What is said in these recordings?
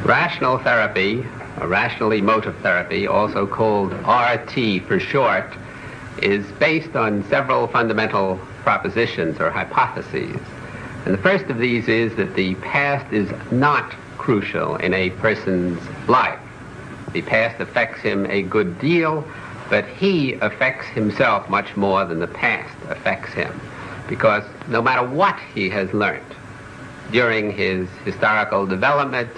Rational therapy, or rational emotive therapy, also called RT for short, is based on several fundamental propositions or hypotheses. And the first of these is that the past is not crucial in a person's life. The past affects him a good deal, but he affects himself much more than the past affects him. Because no matter what he has learned during his historical development,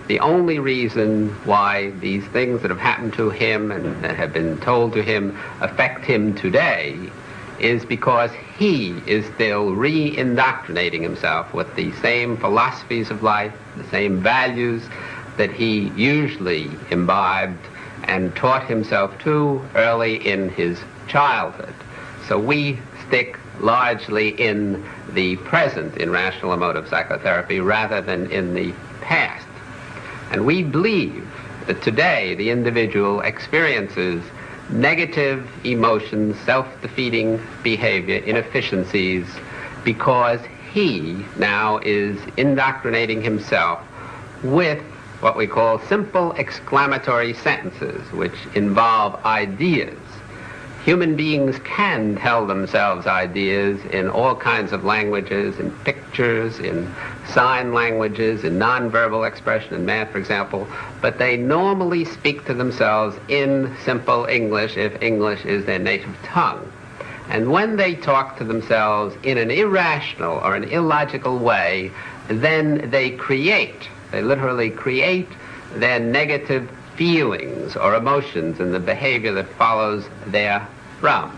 the only reason why these things that have happened to him and that have been told to him affect him today is because he is still re-indoctrinating himself with the same philosophies of life, the same values that he usually imbibed and taught himself to early in his childhood. So we stick largely in the present in rational emotive psychotherapy rather than in the past. And we believe that today the individual experiences negative emotions, self-defeating behavior, inefficiencies, because he now is indoctrinating himself with what we call simple exclamatory sentences, which involve ideas. Human beings can tell themselves ideas in all kinds of languages, in pictures, in sign languages, in nonverbal expression, in math, for example, but they normally speak to themselves in simple English, if English is their native tongue. And when they talk to themselves in an irrational or an illogical way, then they literally create their negative feelings or emotions and the behavior that follows therefrom.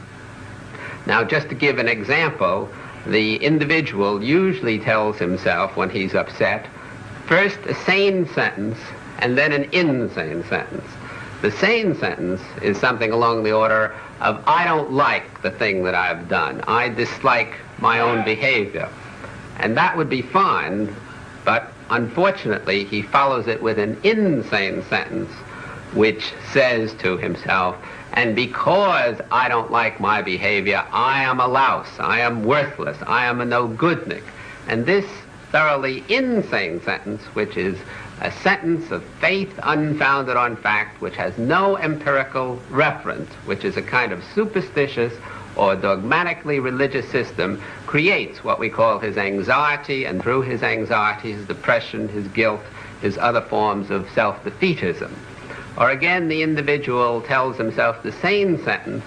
Now, just to give an example, the individual usually tells himself when he's upset, first a sane sentence and then an insane sentence. The sane sentence is something along the order of, I don't like the thing that I've done. I dislike my own behavior. And that would be fine, but unfortunately he follows it with an insane sentence which says to himself, and because I don't like my behavior, I am a louse, I am worthless, I am a no-goodnik. And this thoroughly insane sentence, which is a sentence of faith unfounded on fact, which has no empirical reference, which is a kind of superstitious or dogmatically religious system, creates what we call his anxiety, and through his anxiety, his depression, his guilt, his other forms of self-defeatism. Or again, the individual tells himself the same sentence,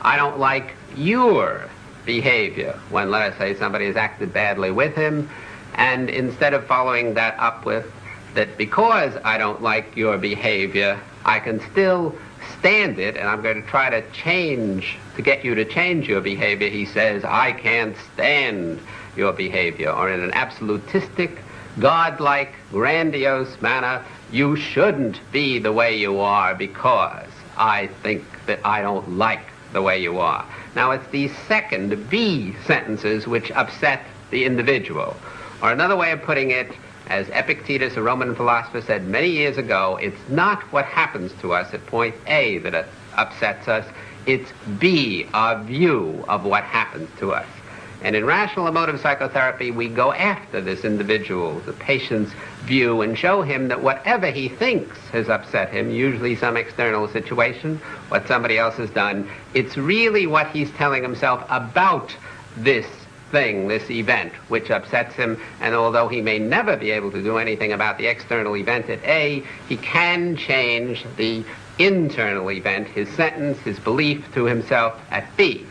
I don't like your behavior, when, let us say, somebody has acted badly with him, and instead of following that up with that because I don't like your behavior, I can still stand it, and I'm going to try to get you to change your behavior, he says, I can't stand your behavior. Or in an absolutistic, godlike, grandiose manner, you shouldn't be the way you are because I think that I don't like the way you are. Now, it's these second B sentences which upset the individual. Or another way of putting it, as Epictetus, a Roman philosopher, said many years ago, it's not what happens to us at point A that upsets us, it's B, our view of what happens to us. And in rational emotive psychotherapy, we go after this individual, the patient's view, and show him that whatever he thinks has upset him, usually some external situation, what somebody else has done, it's really what he's telling himself about this thing, this event, which upsets him. And although he may never be able to do anything about the external event at A, he can change the internal event, his sentence, his belief to himself at B.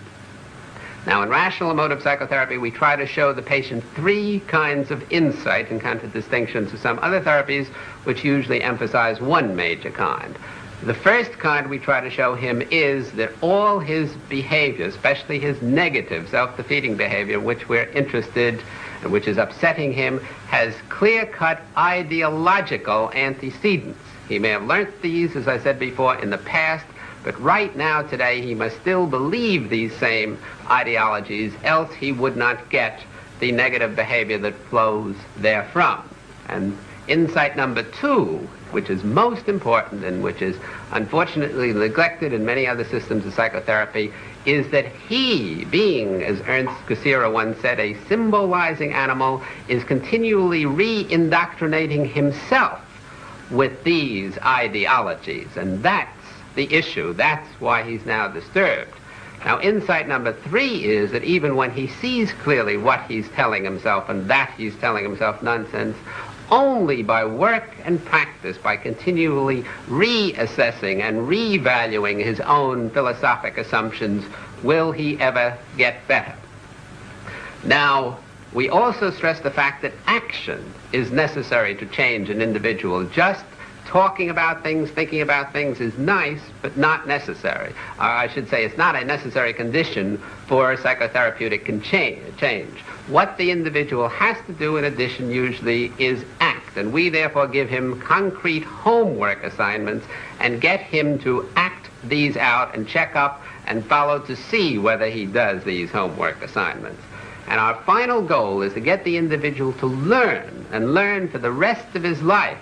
Now, in rational emotive psychotherapy, we try to show the patient three kinds of insight in contradistinction to some other therapies which usually emphasize one major kind. The first kind we try to show him is that all his behavior, especially his negative self-defeating behavior, which we're interested in, which is upsetting him, has clear-cut ideological antecedents. He may have learnt these, as I said before, in the past, but right now, today, he must still believe these same ideologies, else he would not get the negative behavior that flows therefrom. And insight number two, which is most important and which is unfortunately neglected in many other systems of psychotherapy, is that he, being, as Ernst Cassirer once said, a symbolizing animal, is continually re-indoctrinating himself with these ideologies. And that's the issue. That's why he's now disturbed. Now, insight number 3 is that even when he sees clearly what he's telling himself and that he's telling himself nonsense, only by work and practice, by continually reassessing and revaluing his own philosophic assumptions, will he ever get better. Now, we also stress the fact that action is necessary to change an individual. Just talking about things, thinking about things is nice, but not necessary. I should say it's not a necessary condition for psychotherapeutic change. What the individual has to do in addition usually is act, and we therefore give him concrete homework assignments and get him to act these out and check up and follow to see whether he does these homework assignments. And our final goal is to get the individual to learn, and learn for the rest of his life,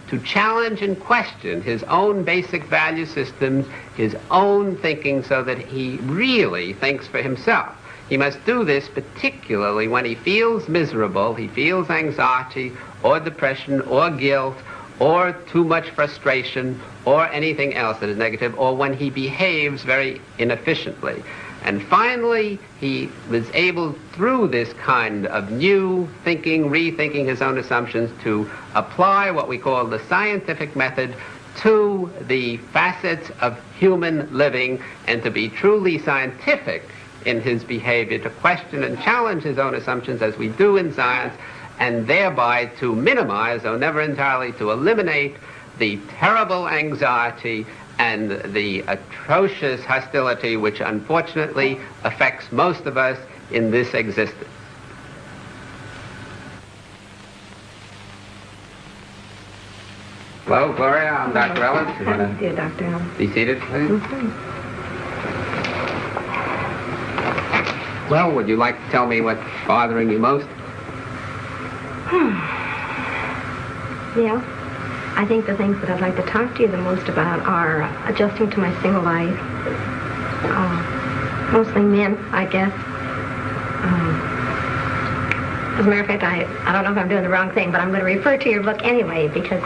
to challenge and question his own basic value systems, his own thinking, so that he really thinks for himself. He must do this particularly when he feels miserable, he feels anxiety or depression or guilt or too much frustration or anything else that is negative, or when he behaves very inefficiently. And finally, he was able, through this kind of new thinking, rethinking his own assumptions, to apply what we call the scientific method to the facets of human living, and to be truly scientific in his behavior, to question and challenge his own assumptions as we do in science, and thereby to minimize, though never entirely to eliminate, the terrible anxiety and the atrocious hostility which unfortunately affects most of us in this existence. Hello, Gloria. I'm Dr. Ellis. You want to Dr. Ellis. Be seated, please? Mm-hmm. Well, would you like to tell me what's bothering you most? Yeah. I think the things that I'd like to talk to you the most about are adjusting to my single life. Mostly men, I guess. As a matter of fact, I don't know if I'm doing the wrong thing, but I'm going to refer to your book anyway, because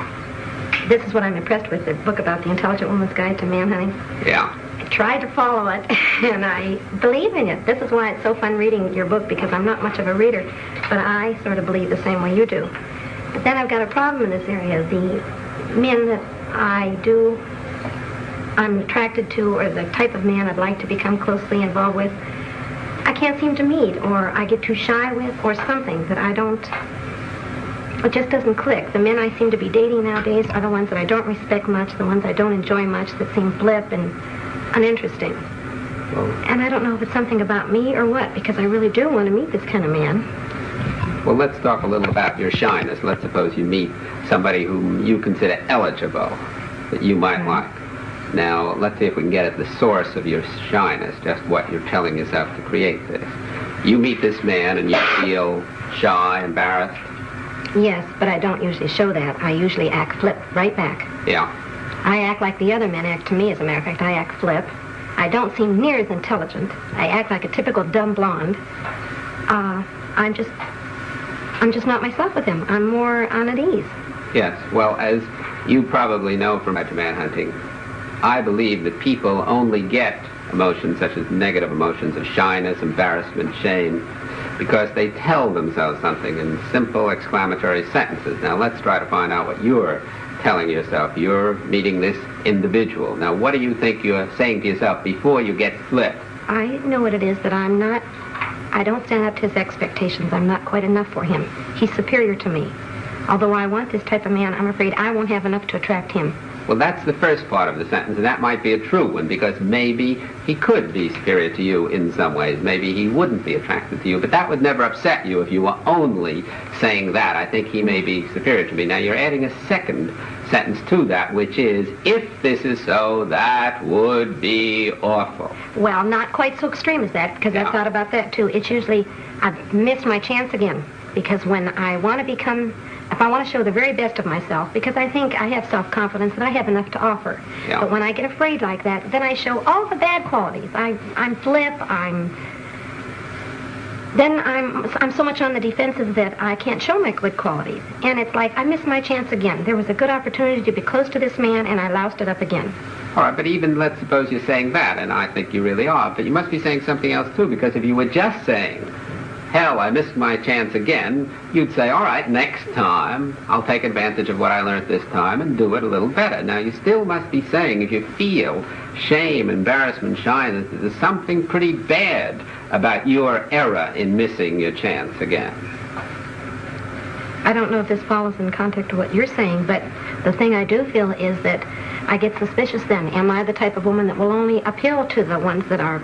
this is what I'm impressed with, the book about the Intelligent Woman's Guide to Manhunting. Yeah. I tried to follow it, and I believe in it. This is why it's so fun reading your book, because I'm not much of a reader, but I sort of believe the same way you do. But then I've got a problem in this area. The men that I'm attracted to, or the type of man I'd like to become closely involved with, I can't seem to meet, or I get too shy with, or something that it just doesn't click. The men I seem to be dating nowadays are the ones that I don't respect much, the ones I don't enjoy much, that seem blip and uninteresting. Well, and I don't know if it's something about me or what, because I really do want to meet this kind of man. Well, let's talk a little about your shyness. Let's suppose you meet somebody whom you consider eligible, that you might like. Now, let's see if we can get at the source of your shyness, just what you're telling yourself to create this. You meet this man and you feel shy, embarrassed? Yes, but I don't usually show that. I usually act flip right back. Yeah. I act like the other men act to me, as a matter of fact. I act flip. I don't seem near as intelligent. I act like a typical dumb blonde. I'm just not myself with him. I'm more on at ease. Yes. Well, as you probably know from manhunting, I believe that people only get emotions such as negative emotions of shyness, embarrassment, shame, because they tell themselves something in simple exclamatory sentences. Now, let's try to find out what you're telling yourself. You're meeting this individual. Now, what do you think you're saying to yourself before you get flipped? I know what it is, that I don't stand up to his expectations. I'm not quite enough for him. He's superior to me. Although I want this type of man, I'm afraid I won't have enough to attract him. Well, that's the first part of the sentence, and that might be a true one, because maybe he could be superior to you in some ways. Maybe he wouldn't be attracted to you, but that would never upset you if you were only saying that. I think he may be superior to me. Now, you're adding a second sentence to that, which is, if this is so, that would be awful. Well, not quite so extreme as that, because I've thought about that, too. It's usually, I've missed my chance again, because when I want to if I want to show the very best of myself, because I think I have self-confidence that I have enough to offer. Yeah. But when I get afraid like that, then I show all the bad qualities. I'm flip, I'm then I'm so much on the defensive that I can't show my good qualities. And it's like I missed my chance again. There was a good opportunity to be close to this man, and I loused it up again. All right, but even let's suppose you're saying that, and I think you really are, but you must be saying something else too, because if you were just saying, hell, I missed my chance again, you'd say, all right, next time I'll take advantage of what I learned this time and do it a little better. Now, you still must be saying, if you feel shame, embarrassment, shyness, there's something pretty bad about your error in missing your chance again. I don't know if this follows in context of what you're saying, but the thing I do feel is that I get suspicious then. Am I the type of woman that will only appeal to the ones that are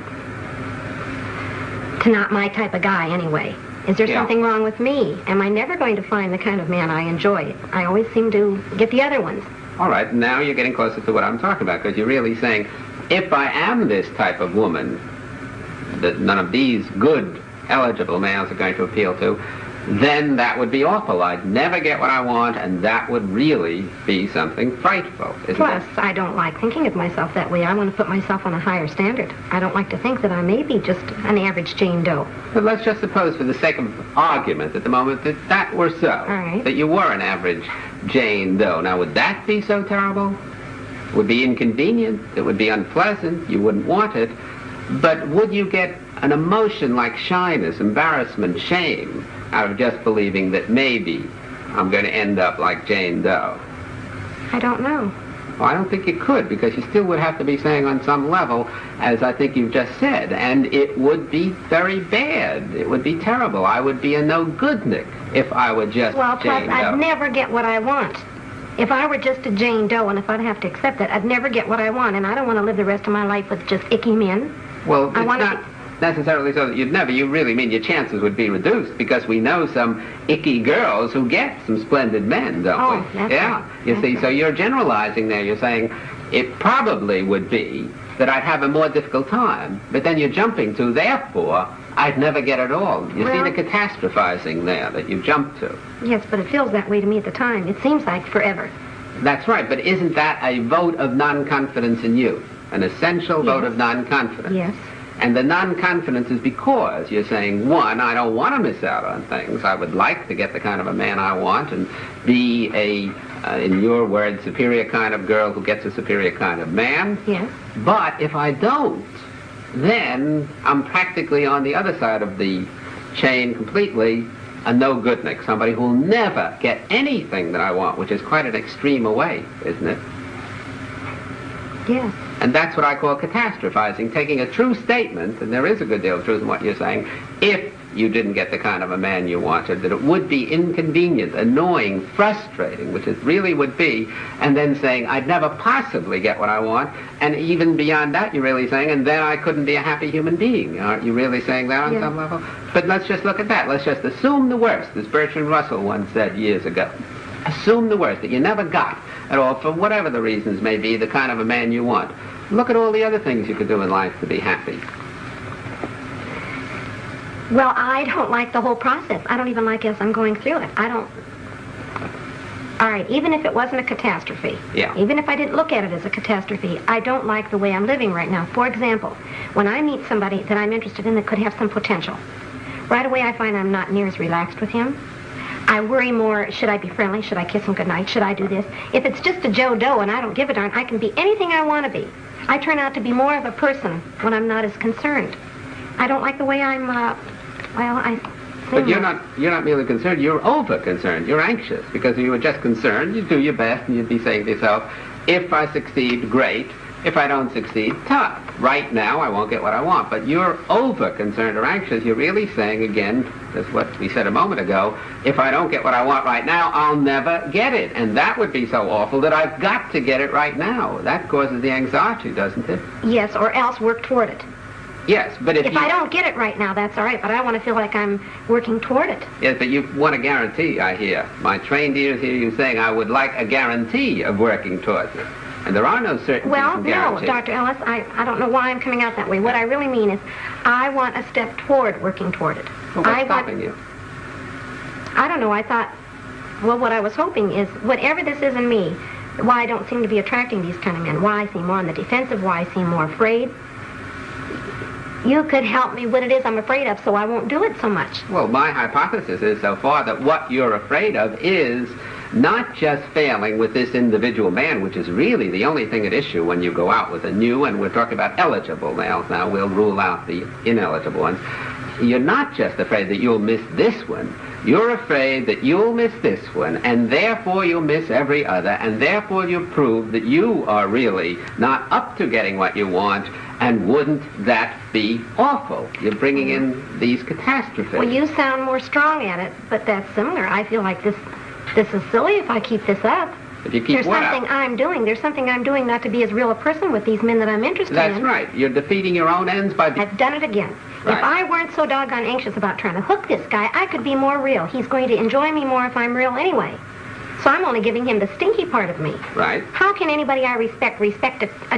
to not my type of guy anyway? Is there something wrong with me? Am I never going to find the kind of man I enjoy? I always seem to get the other ones. All right, now you're getting closer to what I'm talking about, because you're really saying, if I am this type of woman that none of these good, eligible males are going to appeal to, then that would be awful. I'd never get what I want, and that would really be something frightful, isn't Plus, it? I don't like thinking of myself that way. I want to put myself on a higher standard. I don't like to think that I may be just an average Jane Doe. But let's just suppose, for the sake of argument at the moment, that that were so. All right. That you were an average Jane Doe. Now, would that be so terrible? It would be inconvenient. It would be unpleasant. You wouldn't want it. But would you get an emotion like shyness, embarrassment, shame out of just believing that maybe I'm going to end up like Jane Doe? I don't know. Well, I don't think you could, because you still would have to be saying on some level, as I think you've just said, and it would be very bad. It would be terrible. I would be a no-goodnik if I were just Well, plus, Jane Doe. I'd never get what I want. If I were just a Jane Doe, and if I'd have to accept it, I'd never get what I want, and I don't want to live the rest of my life with just icky men. Well, it's want not necessarily so that you'd never. You really mean your chances would be reduced, because we know some icky girls who get some splendid men, don't we? That's Yeah. right. You That's see, right. so you're generalizing there. You're saying it probably would be that I'd have a more difficult time, but then you're jumping to, therefore, I'd never get it all. You see Well- the catastrophizing there that you jump to. Yes, but it feels that way to me at the time. It seems like forever. That's right, but isn't that a vote of non-confidence in you? An essential vote Yes. of non-confidence? Yes. And the non-confidence is because you're saying, one, I don't want to miss out on things. I would like to get the kind of a man I want and be a, in your words, superior kind of girl who gets a superior kind of man. Yes. But if I don't, then I'm practically on the other side of the chain completely, a no-goodnik, somebody who'll never get anything that I want, which is quite an extreme away, isn't it? Yes. And that's what I call catastrophizing, taking a true statement, and there is a good deal of truth in what you're saying, if you didn't get the kind of a man you wanted, that it would be inconvenient, annoying, frustrating, which it really would be, and then saying, I'd never possibly get what I want, and even beyond that, you're really saying, and then I couldn't be a happy human being. Aren't you really saying that on Yeah. some level? But let's just look at that. Let's just assume the worst, as Bertrand Russell once said years ago. Assume the worst, that you never got at all, for whatever the reasons may be, the kind of a man you want. Look at all the other things you could do in life to be happy. Well, I don't like the whole process. I don't even like as I'm going through it. I don't... All right, even if it wasn't a catastrophe, Yeah. even if I didn't look at it as a catastrophe, I don't like the way I'm living right now. For example, when I meet somebody that I'm interested in that could have some potential, right away I find I'm not near as relaxed with him. I worry more, should I be friendly? Should I kiss him goodnight? Should I do this? If it's just a Joe Doe and I don't give a darn, I can be anything I want to be. I turn out to be more of a person when I'm not as concerned. I don't like the way I'm, But you're not merely concerned, you're over-concerned, you're anxious, because if you were just concerned, you'd do your best and you'd be saying to yourself, if I succeed, great. If I don't succeed, tough. Right now, I won't get what I want. But you're over-concerned or anxious. You're really saying, again, that's what we said a moment ago, if I don't get what I want right now, I'll never get it. And that would be so awful that I've got to get it right now. That causes the anxiety, doesn't it? yes, or else work toward it. Yes, but if If you... I don't get it right now, that's all right, but I want to feel like I'm working toward it. Yes, but you want a guarantee, I hear. My trained ears hear you saying, I would like a guarantee of working towards it. And there are no certainties Well, and no, guarantees. Dr. Ellis, I don't know why I'm coming out that way. What I really mean is I want a step toward working toward it. Well, what's stopping you? I don't know. I thought, well, what I was hoping is whatever this is in me, why I don't seem to be attracting these kind of men, why I seem more on the defensive, why I seem more afraid. you could help me what it is I'm afraid of so I won't do it so much. Well, my hypothesis is so far that what you're afraid of is not just failing with this individual man, which is really the only thing at issue when you go out with a new, and we're talking about eligible males now, we'll rule out the ineligible ones. You're not just afraid that you'll miss this one. You're afraid that you'll miss this one, and therefore you'll miss every other, and therefore you prove that you are really not up to getting what you want, and wouldn't that be awful? You're bringing in these catastrophes. Well, you sound more strong at it, but that's similar. I feel like this is silly if I keep this up. If you keep There's something I'm doing. There's something I'm doing not to be as real a person with these men that I'm interested in. That's right. You're defeating your own ends by... I've done it again. Right. If I weren't so doggone anxious about trying to hook this guy, I could be more real. He's going to enjoy me more if I'm real anyway. So I'm only giving him the stinky part of me. Right. How can anybody I respect a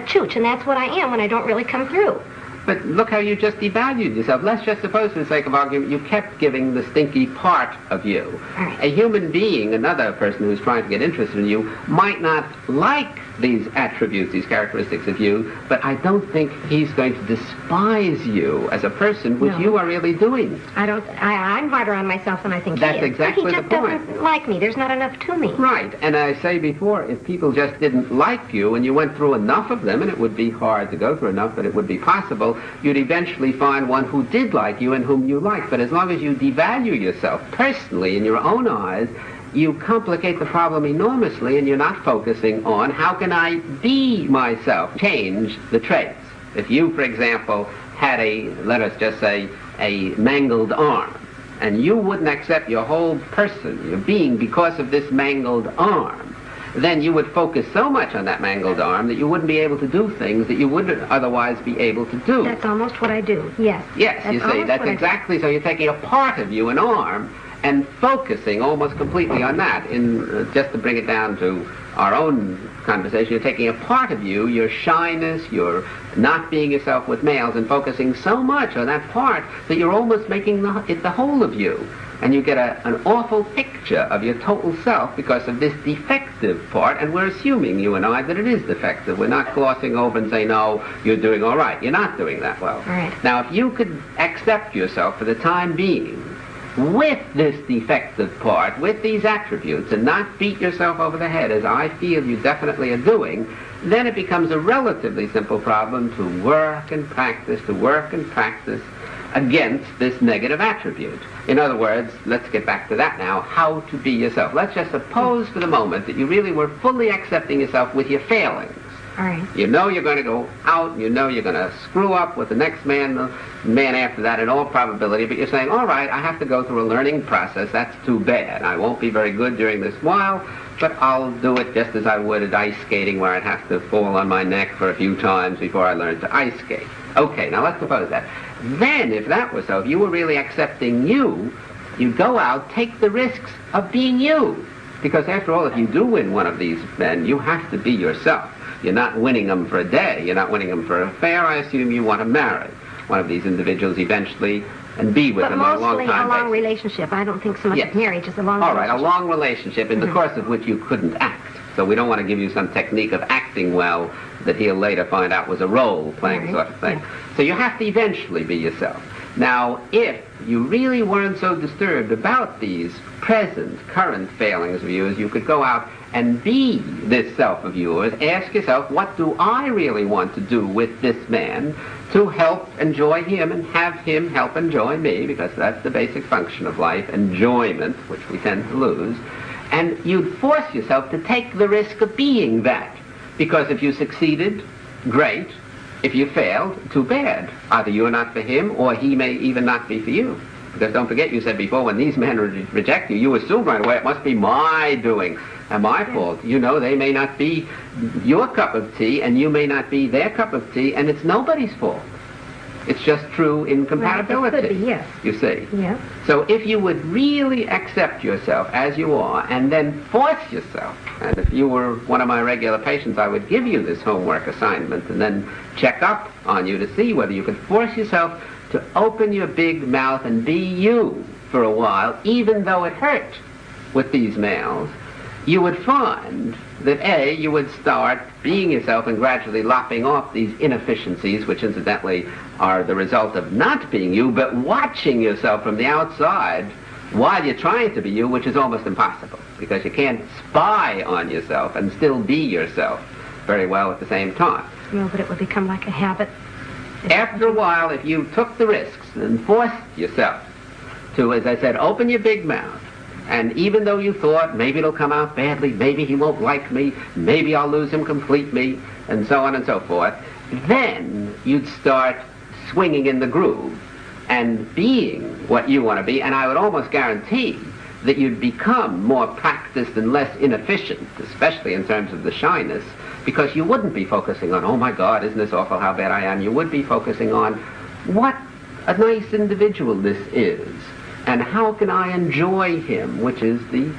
chooch? And that's what I am when I don't really come through. But look how you just devalued yourself. Let's just suppose, for the sake of argument, you kept giving the stinky part of you. Right. A human being, another person who's trying to get interested in you, might not like these attributes, these characteristics of you, but I don't think he's going to despise you as a person, which you are really doing. I'm harder on myself than I think That's he is. exactly He the just point. doesn't like me. There's not enough to me. Right, and I say before, if people just didn't like you and you went through enough of them, and it would be hard to go through enough, but it would be possible, you'd eventually find one who did like you and whom you like. But as long as you devalue yourself personally in your own eyes, you complicate the problem enormously, and you're not focusing on how can I be myself, change the traits. If you, for example, had let us just say, a mangled arm, and you wouldn't accept your whole person, your being, because of this mangled arm, then you would focus so much on that mangled arm that you wouldn't be able to do things that you wouldn't otherwise be able to do. That's almost what I do, yes. Yes, you see, that's exactly, so you're taking a part of you, an arm, and focusing almost completely on that. Just to bring it down to our own conversation, you're taking a part of you, your shyness, your not being yourself with males, and focusing so much on that part that you're almost making it the whole of you. And you get an awful picture of your total self because of this defective part, and we're assuming, you and I, that it is defective. We're not glossing over and saying, no, you're doing all right. You're not doing that well. Right. Now, if you could accept yourself for the time being with this defective part, with these attributes, and not beat yourself over the head, as I feel you definitely are doing, then it becomes a relatively simple problem to work and practice against this negative attribute. In other words, let's get back to that now, how to be yourself. Let's just suppose for the moment that you really were fully accepting yourself with your failings. All right. You know you're going to go out, you know you're going to screw up with the next man, the man after that in all probability, but you're saying, all right, I have to go through a learning process, that's too bad. I won't be very good during this while, but I'll do it just as I would at ice skating, where I'd have to fall on my neck for a few times before I learned to ice skate. Okay, now let's suppose that. Then, if that was so, if you were really accepting you'd go out, take the risks of being you. Because after all, if you do win one of these men, you have to be yourself. You're not winning them for a day. You're not winning them for an affair. I assume you want to marry one of these individuals eventually and be with them on a long time basis. But mostly a long relationship. I don't think so much of marriage as a long relationship. All right, a long relationship in the course of which you couldn't act. So we don't want to give you some technique of acting well that he'll later find out was a role-playing sort of thing. Yeah. So you have to eventually be yourself. Now, if you really weren't so disturbed about these current failings of yours, you could go out and be this self of yours. Ask yourself, what do I really want to do with this man to help enjoy him and have him help enjoy me, because that's the basic function of life, enjoyment, which we tend to lose. And you'd force yourself to take the risk of being that. Because if you succeeded, great. If you failed, too bad. Either you're not for him, or he may even not be for you. Because don't forget, you said before, when these men reject you, you assume right away it must be my doing and my fault. You know, they may not be your cup of tea, and you may not be their cup of tea, and it's nobody's fault. It's just true incompatibility. Well, it could be, yes. You see. Yeah. So if you would really accept yourself as you are, and then force yourself, and if you were one of my regular patients, I would give you this homework assignment and then check up on you to see whether you could force yourself to open your big mouth and be you for a while, even though it hurt with these males. you would find that A, you would start being yourself and gradually lopping off these inefficiencies, which incidentally are the result of not being you, but watching yourself from the outside while you're trying to be you, which is almost impossible, because you can't spy on yourself and still be yourself very well at the same time. No, but it would become like a habit. After a while, if you took the risks and forced yourself to, as I said, open your big mouth, and even though you thought maybe it'll come out badly, maybe he won't like me, maybe I'll lose him completely, and so on and so forth, then you'd start swinging in the groove and being what you want to be, and I would almost guarantee that you'd become more practiced and less inefficient, especially in terms of the shyness, because you wouldn't be focusing on, oh my God, isn't this awful, how bad I am. You would be focusing on what a nice individual this is, and how can I enjoy him, which is the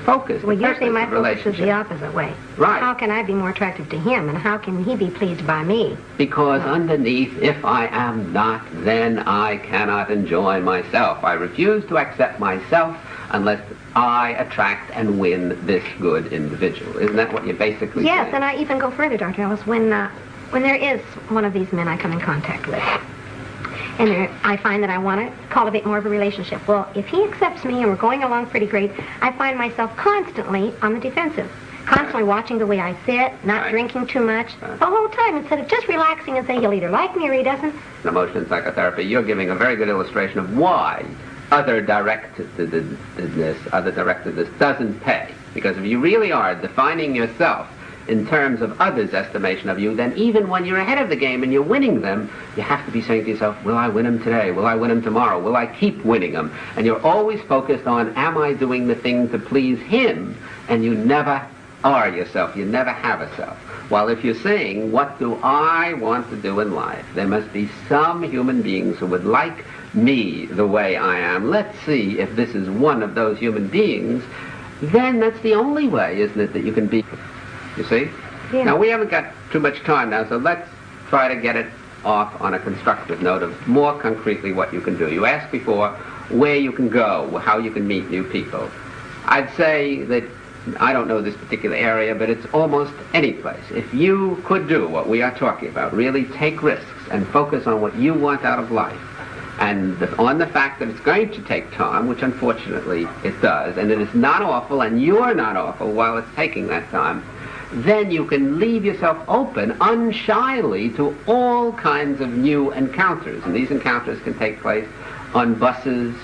focus. Well, the usually my focus is the opposite way. Right. How can I be more attractive to him, and how can he be pleased by me? Because underneath, if I am not, then I cannot enjoy myself. I refuse to accept myself unless I attract and win this good individual. Isn't that what you're basically saying? Yes, and I even go further, Dr. Ellis. When there is one of these men I come in contact with, and I find that I want to cultivate more of a relationship. Well, if he accepts me and we're going along pretty great, I find myself constantly on the defensive, constantly watching the way I sit, not drinking too much, the whole time, instead of just relaxing and saying he'll either like me or he doesn't. In emotion psychotherapy, you're giving a very good illustration of why other directedness doesn't pay. Because if you really are defining yourself in terms of others' estimation of you, then even when you're ahead of the game and you're winning them, you have to be saying to yourself, will I win him today? Will I win him tomorrow? Will I keep winning him? And you're always focused on, am I doing the thing to please him? And you never are yourself. You never have a self. While if you're saying, what do I want to do in life? There must be some human beings who would like me the way I am. Let's see if this is one of those human beings. Then that's the only way, isn't it, that you can be. You see? Yeah. Now, we haven't got too much time now, so let's try to get it off on a constructive note of more concretely what you can do. You asked before where you can go, how you can meet new people. I'd say that, I don't know this particular area, but it's almost any place. If you could do what we are talking about, really take risks and focus on what you want out of life, and on the fact that it's going to take time, which unfortunately it does, and it is not awful, and you're not awful while it's taking that time, then you can leave yourself open unshyly to all kinds of new encounters. And these encounters can take place on buses,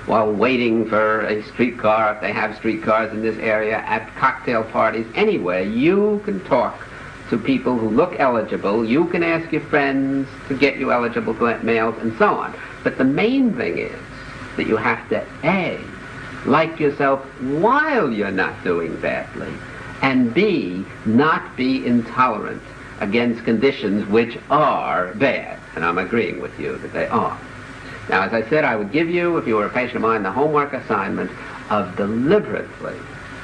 while waiting for a streetcar, if they have streetcars in this area, at cocktail parties, anywhere. You can talk to people who look eligible. You can ask your friends to get you eligible males, and so on. But the main thing is that you have to, A, like yourself while you're not doing badly, and B, not be intolerant against conditions which are bad. And I'm agreeing with you that they are. Now, as I said, I would give you, if you were a patient of mine, the homework assignment of deliberately,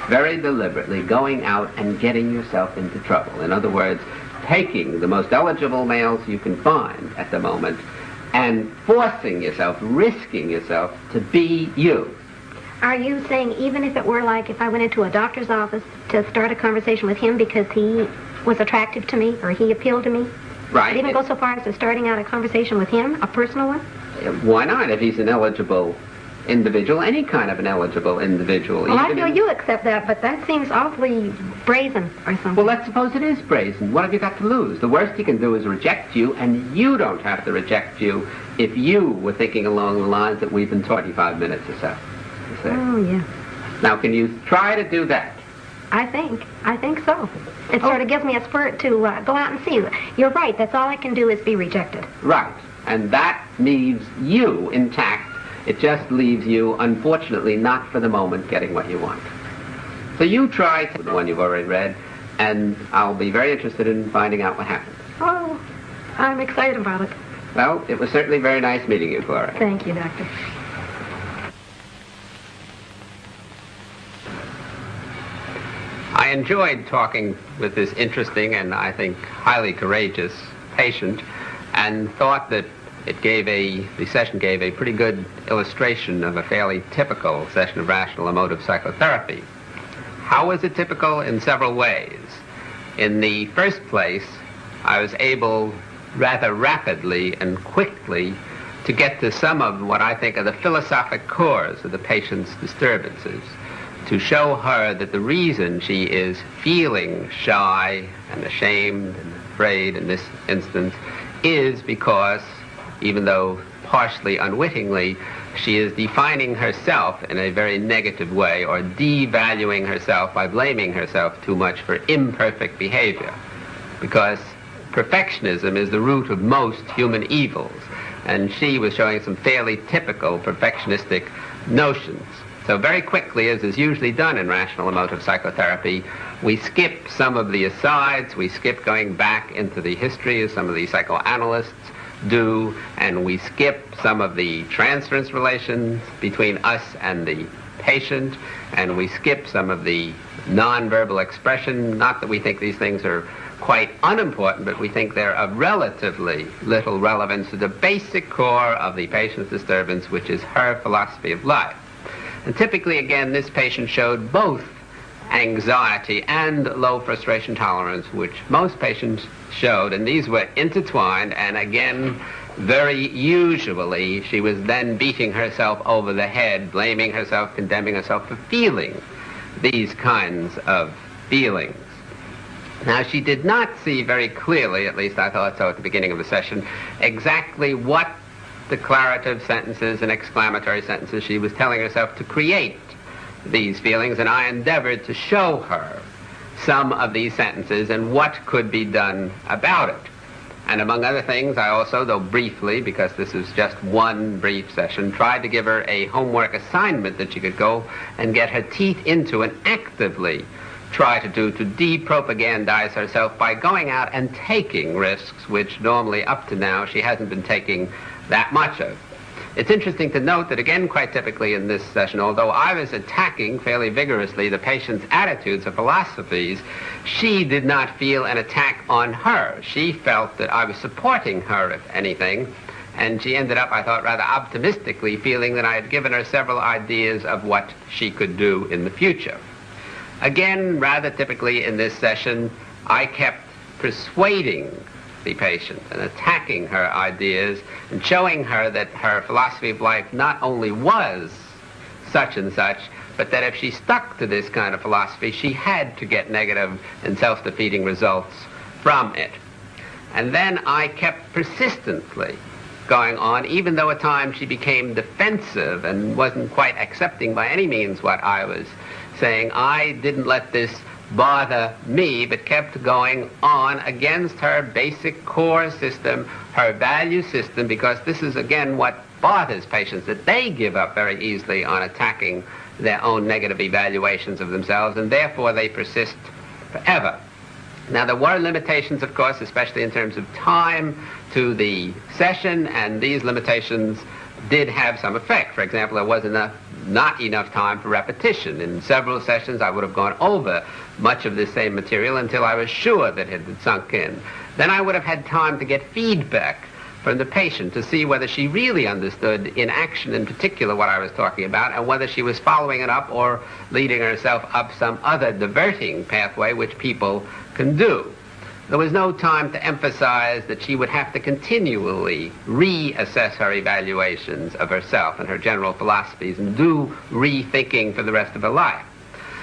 very deliberately going out and getting yourself into trouble. In other words, taking the most eligible males you can find at the moment and forcing yourself, risking yourself to be you. Are you saying even if it were like if I went into a doctor's office to start a conversation with him because he was attractive to me or he appealed to me? Right. I'd even go so far as to starting out a conversation with him, a personal one? Why not? If he's an eligible individual, any kind of an eligible individual. Well, I feel you accept that, but that seems awfully brazen or something. Well, let's suppose it is brazen. What have you got to lose? The worst he can do is reject you, and you don't have to reject you if you were thinking along the lines that we've been 25 minutes or so. Oh, yeah. Now, can you try to do that? I think so. It sort of gives me a spurt to go out and see. You're right. That's all I can do is be rejected. Right. And that leaves you intact. It just leaves you, unfortunately, not for the moment, getting what you want. So you try the one you've already read, and I'll be very interested in finding out what happens. Oh, I'm excited about it. Well, it was certainly very nice meeting you, Gloria. Thank you, Doctor. I enjoyed talking with this interesting and, I think, highly courageous patient, and thought that the session gave a pretty good illustration of a fairly typical session of rational emotive psychotherapy. How was it typical? In several ways. In the first place, I was able rather rapidly and quickly to get to some of what I think are the philosophic cores of the patient's disturbances, to show her that the reason she is feeling shy and ashamed and afraid in this instance is because, even though partially unwittingly, she is defining herself in a very negative way, or devaluing herself by blaming herself too much for imperfect behavior. Because perfectionism is the root of most human evils, and she was showing some fairly typical perfectionistic notions. So very quickly, as is usually done in rational emotive psychotherapy, we skip some of the asides, we skip going back into the history, as some of the psychoanalysts do, and we skip some of the transference relations between us and the patient, and we skip some of the nonverbal expression. Not that we think these things are quite unimportant, but we think they're of relatively little relevance to the basic core of the patient's disturbance, which is her philosophy of life. And typically, again, this patient showed both anxiety and low frustration tolerance, which most patients showed, and these were intertwined, and again, very usually, she was then beating herself over the head, blaming herself, condemning herself for feeling these kinds of feelings. Now, she did not see very clearly, at least I thought so at the beginning of the session, exactly what declarative sentences and exclamatory sentences she was telling herself to create these feelings, and I endeavored to show her some of these sentences and what could be done about it. And among other things, I also, though briefly, because this is just one brief session, tried to give her a homework assignment that she could go and get her teeth into and actively try to do, to de-propagandize herself by going out and taking risks, which normally up to now she hasn't been taking that much of. It's interesting to note that, again, quite typically in this session, although I was attacking fairly vigorously the patient's attitudes or philosophies, she did not feel an attack on her. She felt that I was supporting her, if anything, and she ended up, I thought, rather optimistically feeling that I had given her several ideas of what she could do in the future. Again, rather typically in this session, I kept persuading the patient and attacking her ideas and showing her that her philosophy of life not only was such and such, but that if she stuck to this kind of philosophy, she had to get negative and self-defeating results from it. And then I kept persistently going on, even though at times she became defensive and wasn't quite accepting by any means what I was saying. I didn't let this bother me, but kept going on against her basic core system, her value system, because this is, again, what bothers patients, that they give up very easily on attacking their own negative evaluations of themselves, and therefore they persist forever. Now, there were limitations, of course, especially in terms of time to the session, and these limitations did have some effect. For example, there was not enough time for repetition. In several sessions, I would have gone over much of this same material until I was sure that it had sunk in. Then I would have had time to get feedback from the patient to see whether she really understood in action in particular what I was talking about, and whether she was following it up or leading herself up some other diverting pathway which people can do. There was no time to emphasize that she would have to continually reassess her evaluations of herself and her general philosophies and do rethinking for the rest of her life.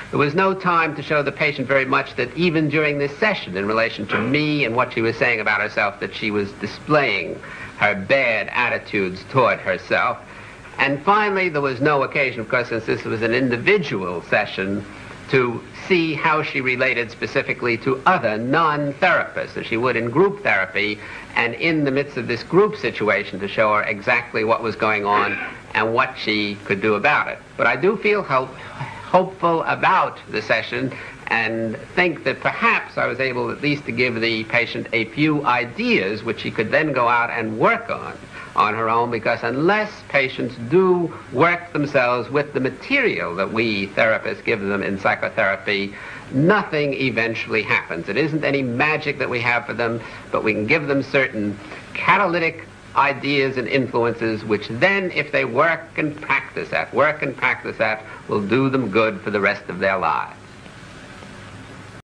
There was no time to show the patient very much that even during this session, in relation to me and what she was saying about herself, that she was displaying her bad attitudes toward herself. And finally, there was no occasion, of course, since this was an individual session, to see how she related specifically to other non-therapists, as she would in group therapy, and in the midst of this group situation to show her exactly what was going on and what she could do about it. But I do feel hopeful about the session and think that perhaps I was able at least to give the patient a few ideas which she could then go out and work on her own, because unless patients do work themselves with the material that we therapists give them in psychotherapy, nothing eventually happens. It isn't any magic that we have for them, but we can give them certain catalytic ideas and influences which then, if they work and practice at, will do them good for the rest of their lives.